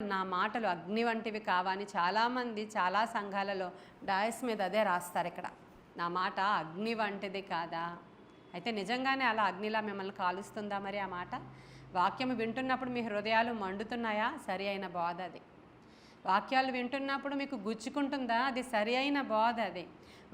నా మాటలు అగ్ని వంటివి కావా అని చాలామంది చాలా సంఘాలలో డయాస్ మీద అదే రాస్తారు. ఇక్కడ నా మాట అగ్ని వంటిది కాదా? అయితే నిజంగానే అలా అగ్నిలా మిమ్మల్ని కాలుస్తుందా మరి ఆ మాట? వాక్యం వింటున్నప్పుడు మీ హృదయాలు మండుతున్నాయా? సరి అయిన బోధ అది. వాక్యాలు వింటున్నప్పుడు మీకు గుచ్చుకుంటుందా? అది సరి అయిన బోధ అది.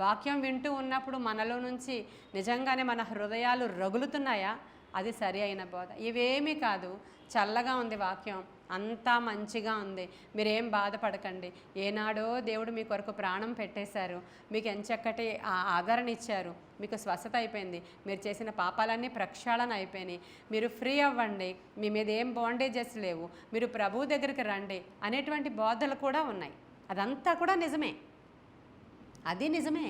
వాక్యం వింటూ ఉన్నప్పుడు మనలో నుంచి నిజంగానే మన హృదయాలు రగులుతున్నాయా? అది సరి అయిన బోధ. ఇవేమీ కాదు, చల్లగా ఉంది వాక్యం, అంతా మంచిగా ఉంది, మీరేం బాధపడకండి, ఏనాడో దేవుడు మీ కొరకు ప్రాణం పెట్టేశారు, మీకు ఎంచక్కటి ఆదరణ ఇచ్చారు, మీకు స్వస్థత అయిపోయింది, మీరు చేసిన పాపాలన్నీ ప్రక్షాళన అయిపోయినాయి, మీరు ఫ్రీ అవ్వండి, మీ మీద ఏం బాండేజెస్ లేవు, మీరు ప్రభువు దగ్గరికి రండి అనేటువంటి బోధలు కూడా ఉన్నాయి. అదంతా కూడా నిజమే, అది నిజమే.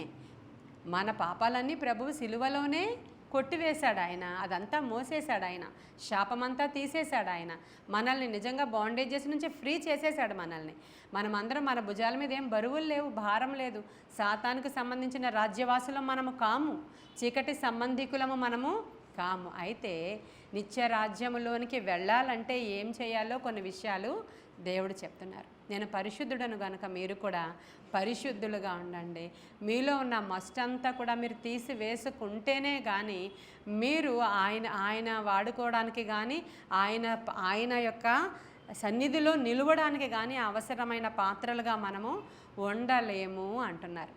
మన పాపాలన్నీ ప్రభువు సిలువలోనే కొట్టివేశాడు ఆయన, అదంతా మోసేశాడు ఆయన, శాపమంతా తీసేశాడు ఆయన, మనల్ని నిజంగా బాండేజెస్ నుంచి ఫ్రీ చేసేశాడు మనల్ని. మనమందరం మన భుజాల మీద ఏం బరువులు లేవు, భారం లేదు. సాతానికి సంబంధించిన రాజ్యవాసులం మనము కాము, చీకటి సంబంధికులము మనము కాము. అయితే నిత్య రాజ్యములోనికి వెళ్ళాలంటే ఏం చేయాలో కొన్ని విషయాలు దేవుడు చెప్తున్నారు. నేను పరిశుద్ధుడను గనుక మీరు కూడా పరిశుద్ధులుగా ఉండండి. మీలో ఉన్న మస్టంతా కూడా మీరు తీసివేసుకుంటేనే కానీ మీరు ఆయన వాడుకోవడానికి కానీ ఆయన యొక్క సన్నిధిలో నిలవడానికి కానీ అవసరమైన పాత్రలుగా మనము ఉండలేము అంటున్నారు.